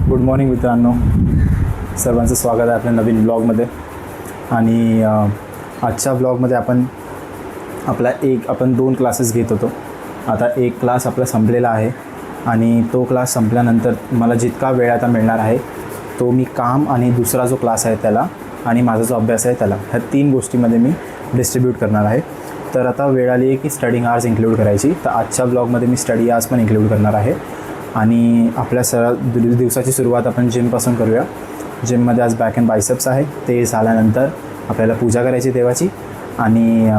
Good morning मित्रांनो, सर्वांचं स्वागत आहे आपल्या नवीन ब्लॉगमध्ये. आणि आजच्या ब्लॉगमध्ये आपण 2 क्लासेस घेत होतो. आता एक क्लास आपला संपलेला आहे आणि तो क्लास संपल्यानंतर मला जितका वेळ आता मिळणार आहे तो मी काम आणि दुसरा जो क्लास आहे त्याला आणि माझा जो अभ्यास आहे त्याला, ह्या 3 गोष्टीमध्ये मी डिस्ट्रीब्यूट करणार आहे. तर आता वेळ आली आहे की स्टडिंग आवर्स इन्क्लूड करायची. तर आजच्या ब्लॉगमध्ये मी स्टडी आवर्स पण इन्क्लूड करणार आहे. आणि आपल्या दिवसाची सुरुवात आपण जिमपासून करूया. जिममध्ये आज बॅक अँड बायसेप्स आहे. ते झाल्यानंतर आपल्याला पूजा करायची देवाची आणि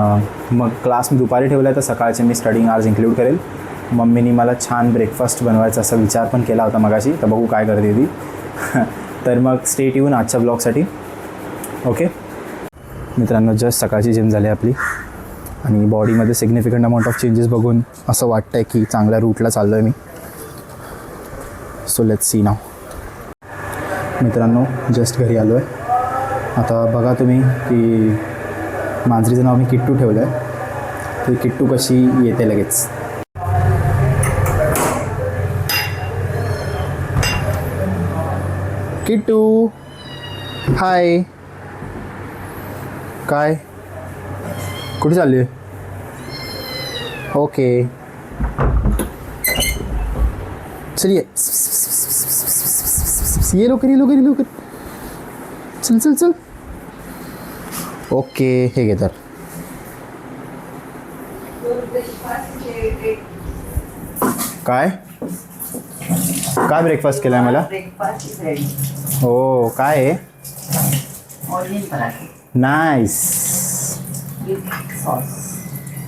मग क्लास मी दुपारी ठेवला आहे, तर सकाळचे मी स्टडिंग आवर्स इन्क्लूड करेल. मम्मीनी मला छान ब्रेकफास्ट बनवायचा असा विचार पण केला होता मगाशी, तर बघू काय करते ती. तर मग स्टे ट्यून आजच्या ब्लॉगसाठी. ओके मित्रांनो, जस्ट सकाळची जिम झाली आपली आणि बॉडीमध्ये सिग्निफिकंट अमाऊंट ऑफ चेंजेस बघून असं वाटतं आहे की चांगल्या रूटला चाललो आहे मी. सो लेट्स सी नाव. मित्रांनो, जस्ट घरी आलो आहे. आता बघा तुम्ही की मांजरीचं नाव मी किट्टू ठेवलं आहे. ती किट्टू कशी येते लगेच. किट्टू हाय. काय कुठे चालली आहे? ओके चल ये लवकर चल. ओके हे घे तर. काय ब्रेकफास्ट केला आहे मला? हो काय आहे? नाईस.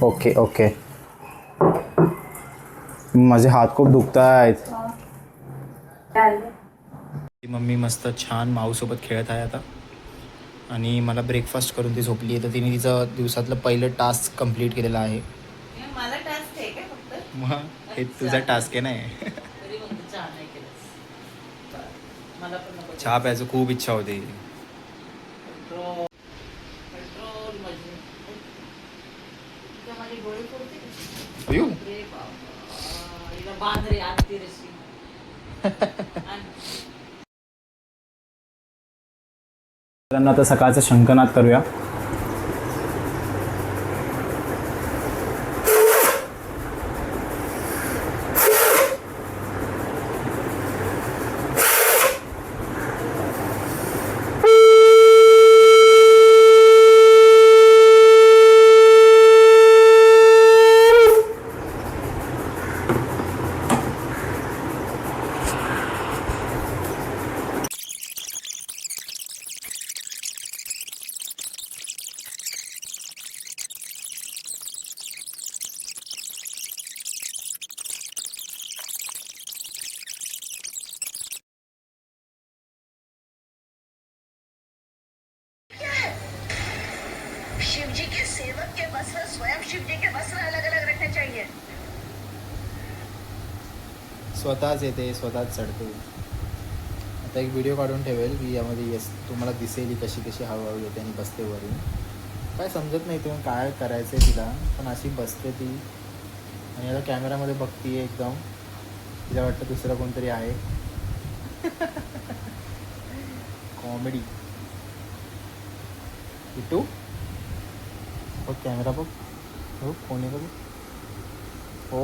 ओके माझे हात खूप दुखत आहेत. मम्मी मस्त छान माऊसोबत खेळत आहे आता आणि मला ब्रेकफास्ट करून ती झोपली आहे. तर तिने तिचं दिवसातलं पहिलं टास्क कंप्लीट केलेलं आहे. मला टास्क आहे का फक्त? मग हे तुझा टास्क आहे ना. चहा प्यायचं खूप इच्छा होती. आता सकाळचं शंखनाद करूया. शिव जी के सेवक के वस्त्र स्वयं शिव जी के वस्त्र अलग अलग रखने चाहिए. स्वतःच येते, स्वतःच चढते. आता एक व्हिडिओ काढून ठेवेल की यामध्ये तुम्हाला दिसेल कशी कशी हळूहळू येते आणि बसते वरून. काय समजत नाही तुम्ही काय करायचं आहे तिला, पण अशी बसते ती आणि आता कॅमेरामध्ये बघते एकदम. तिला वाटतं दुसरं कोणतरी आहे. कॉमेडी. किट्टू बघ कॅमेरा बघ. हो कोण आहे का बघ. ओ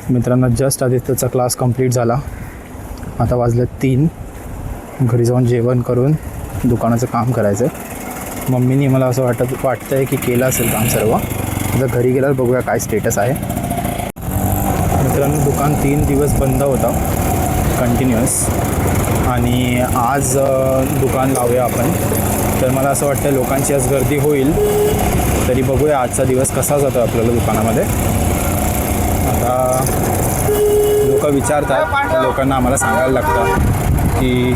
मित्रांनो, जस्ट आदित्यचा क्लास कंप्लीट झाला. आता वाजले 3. घरी जाऊन जेवण करून दुकानाचं काम करायचं आहे. मम्मीनी मला असं वाटतं आहे की केलं असेल काम सर्व. आता घरी गेल्यावर बघूया काय स्टेटस आहे. मित्रांनो, दुकान 3 दिवस बंद होतं कंटिन्युअस आणि आज दुकान लावूया आपण. तर मला असं वाटतं लोकांची आज गर्दी होईल. तरी बघूया आजचा दिवस कसा जातो आपल्याला दुकानामध्ये. आता लोक विचारतात, लोकांना आम्हाला सांगायला लागतं की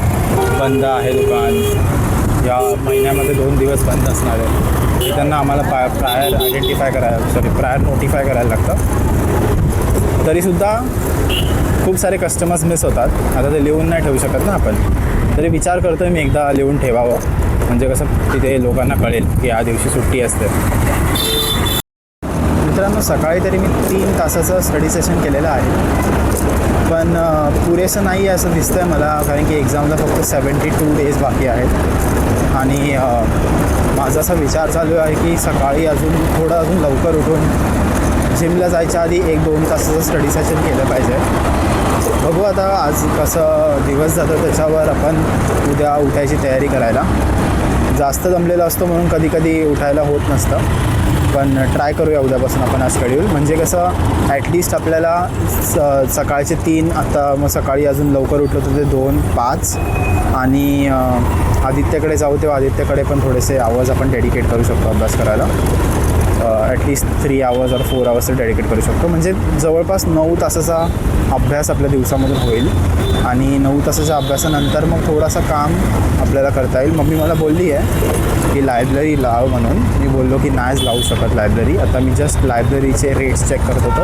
बंद आहे दुकान, या महिन्यामध्ये 2 दिवस बंद असणार आहे. त्यांना आम्हाला प्रायर नोटिफाय करायला लागतं. तरीसुद्धा खूप सारे कस्टमर्स मिस होतात. आता ते लिहून नाही ठेवू शकत ना आपण. तरी विचार करतो आहे मी एकदा लिहून ठेवावं, म्हणजे कसं तिथे लोकांना कळेल की या दिवशी सुट्टी असते. मित्रांनो, सकाळी तरी मी 3 तासाचं स्टडी सेशन केलेलं आहे, पण पुरेसं नाही आहे असं दिसतं आहे मला, कारण की एक्झामला फक्त 72 डेज बाकी आहेत. आणि माझा असा विचार चालू आहे की सकाळी अजून लवकर उठून जिमला जायच्या आधी 1-2 तासाचं स्टडी सेशन केलं पाहिजे. बघू आता आज कसं दिवस जातो त्याच्यावर आपण उद्या उठायची तयारी करायला. जास्त जमलेला असतो म्हणून कधी कधी उठायला होत नसतं, पण ट्राय करूया उद्यापासून आपण हा शेड्यूल. म्हणजे कसं ॲटलिस्ट आपल्याला सकाळचे 3, आता मग सकाळी अजून लवकर उठलं तर ते 2, 5 आणि आदित्यकडे जाऊ तेव्हा आदित्यकडे पण थोडेसे आवर्स आपण डेडिकेट करू शकतो अभ्यास करायला. ॲटलिस्ट 3 आवर्स और 4 आवर्स डेडिकेट करू शकतो. म्हणजे जवळपास 9 तासाचा अभ्यास आपल्या दिवसामधून होईल आणि 9 तासाच्या अभ्यासानंतर मग थोडासा काम आपल्याला करता येईल. मम्मी मला बोलली आहे की लायब्ररी लाव म्हणून. मी बोललो की नाहीच लावू शकत लायब्ररी. आता मी जस्ट लायब्ररीचे रेट्स चेक करत होतो,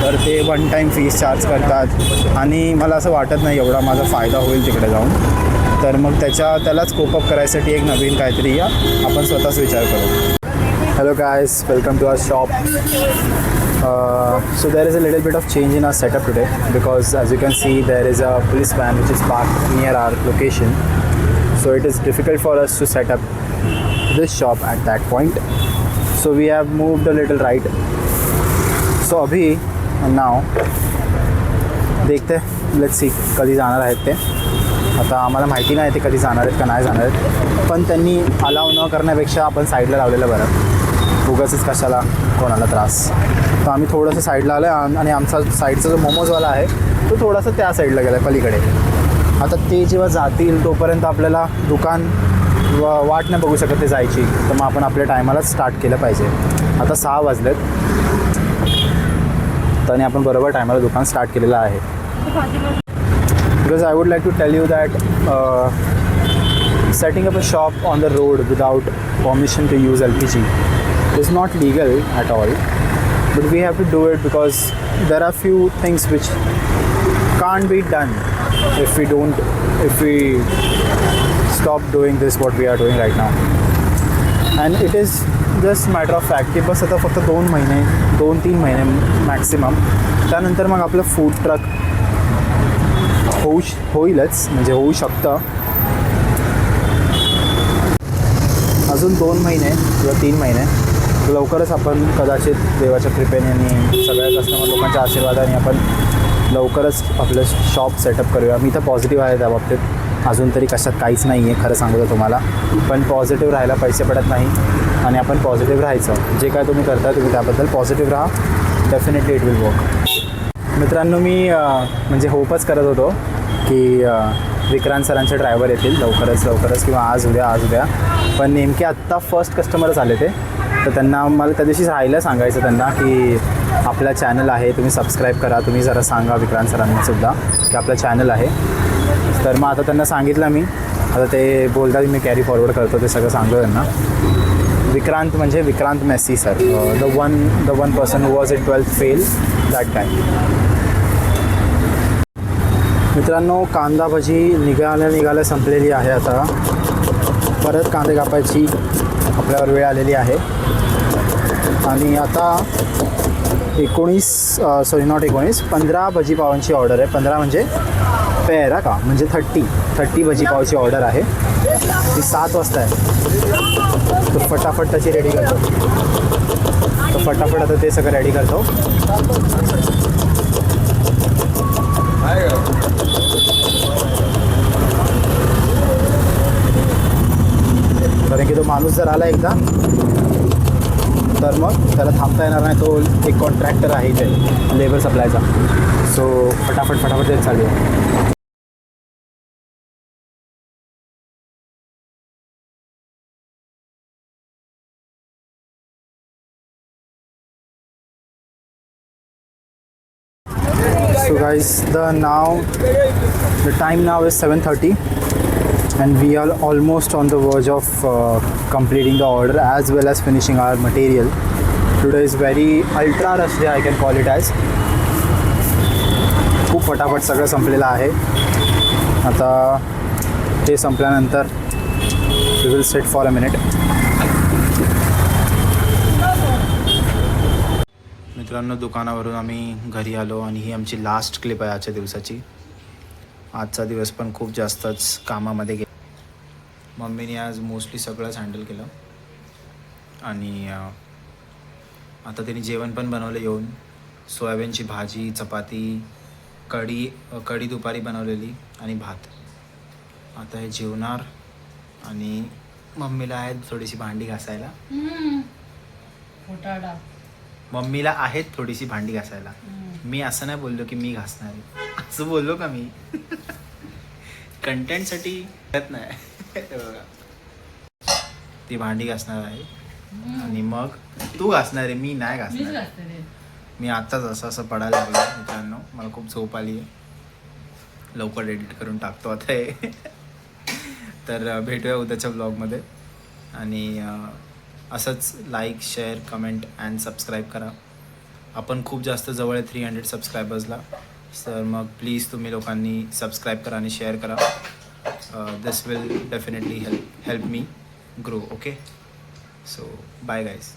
तर ते 1 टाईम फीस चार्ज करतात आणि मला असं वाटत नाही एवढा माझा फायदा होईल तिकडे जाऊन. तर मग त्यालाच कोपअप करायसाठी एक नवीन काहीतरी आपण स्वतःच विचार करू. Hello guys, welcome to our shop. So there is a little bit of change in our setup today because as you can see there is a police van which is parked near our location. So it is difficult for us to set up this shop at that point. So we have moved a little right. So अभी now देखते let's see कधी जाणार आहेत ते. आता आम्हाला माहिती नाही ते कधी जाणार आहेत का नाही जाणार आहेत, पण त्यांनी अलाव न करण्यापेक्षा आपण साईडला लावलेलं बरं. उगाचच कशाला कोणाला त्रास. तर आम्ही थोडंसं साईडला आलं आहे आणि आमचा साईडचा जो मोमोजवाला आहे तो थोडासा त्या साईडला गेला आहे पलीकडे. आता ते जेव्हा जातील तोपर्यंत आपल्याला दुकान वाट नाही बघू शकत ते जायची, तर मग आपण आपल्या टायमालाच स्टार्ट केलं पाहिजे. आता 6 वाजलेत तर आणि आपण बरोबर टायमाला दुकान स्टार्ट केलेलं आहे. Because I would like to tell you that setting up a shop on the road without permission to use LPG is not legal at all, but we have to do it because there are few things which can't be done if we stop doing this what we are doing right now. And it is just matter of fact की बस आता फक्त 2-3 महिने maximum, त्यानंतर मग आपलं food truck होईलच, म्हणजे होऊ शकतं. अजून 2 महिने किंवा 3 महिने लवकरच आपण कदाचित देवाच्या कृपेने आणि सगळ्या कस्टमर लोकांच्या आशीर्वादाने आपण लवकरच आपलं शॉप सेटअप करूया. मी तर पॉझिटिव्ह आहे त्या बाबतीत. अजून तरी कशात काहीच नाही आहे खरं सांगतो तुम्हाला, पण पॉझिटिव्ह राहायला पैसे पडत नाही आणि आपण पॉझिटिव्ह राहायचं. जे काय तुम्ही करता तुम्ही त्याबद्दल पॉझिटिव्ह राहा. Definitely it will work. मित्रांनो, मी म्हणजे होपच करत होतो की विक्रांत सरांचे ड्रायव्हर येतील लवकरच किंवा आज उद्या, पण नेमके आत्ता फर्स्ट कस्टमरच आले ते. तर त्यांना मला त्या दिवशीच राहिलं सांगायचं त्यांना की आपला चॅनल आहे, तुम्ही सबस्क्राईब करा. तुम्ही जरा सांगा विक्रांत सरांनासुद्धा की आपलं चॅनल आहे. तर मग आता त्यांना सांगितलं मी. आता ते बोलतात मी कॅरी फॉरवर्ड करतो, ते सगळं सांगतो त्यांना. विक्रांत म्हणजे Vikrant Messi sir, the one person who was in 12th fail that time. मित्रांनो, कांदा भजी निघाल्या संपलेली आहे. आता परत कांदे कापायची आपल्यावर वेळ आलेली आहे. आणि आता 15 भजी पावांची ऑर्डर आहे. 15 म्हणजे पेअर का, म्हणजे 30 भजी पावाची ऑर्डर आहे. ती 7 वाजता आहे. तर फटाफट त्याची रेडी करतो. तर फटाफट आता ते सगळं रेडी करतो. कारण की तो माणूस जर आला एकदा तर मग त्याला थांबता येणार नाही. तो एक कॉन्ट्रॅक्टर आहे इथे लेबर सप्लायचा. सो फटाफट तेच चालू आहे. So guys, the time now is 7:30 and we are almost on the verge of completing the order as well as finishing our material. Today is very ultra rush day, I can call it as. खूप फटाफट सगळं संपलेलं आहे. आता ते संपल्यानंतर we will set for a minute. मित्रांनो, दुकानावरून आम्ही घरी आलो आणि ही आमची लास्ट क्लिप आहे आजच्या दिवसाची. आजचा दिवस पण खूप जास्तच कामामध्ये गेला. मम्मीने आज मोस्टली सगळंच हँडल केलं आणि आता तिने जेवण पण बनवलं येऊन. सोयाबीनची भाजी, चपाती, कढी दुपारी बनवलेली आणि भात. आता हे जेवणार आणि मम्मीला आहे थोडीशी भांडी घासायला. मम्मीला आहेत थोडीशी भांडी घासायला. मी असं नाही बोललो की मी घासणार आहे, असं बोललो का मी? कंटेंटसाठी येत नाही. हे बघा, ती भांडी घासणार आहे आणि मग तू घासणार आहे, मी नाही घासणार. मी आत्ताच असं पडायला लागलो मित्रांनो. मला खूप झोप आली आहे. लवकर एडिट करून टाकतो आता हे. तर भेटूया उद्याच्या ब्लॉगमध्ये आणि असंच like, share, comment and subscribe करा. आपण खूप जास्त जवळ आहे 300 सबस्क्रायबर्सला. तर मग प्लीज तुम्ही लोकांनी सबस्क्राईब करा आणि शेअर करा. This will definitely help me grow. Okay, so bye guys.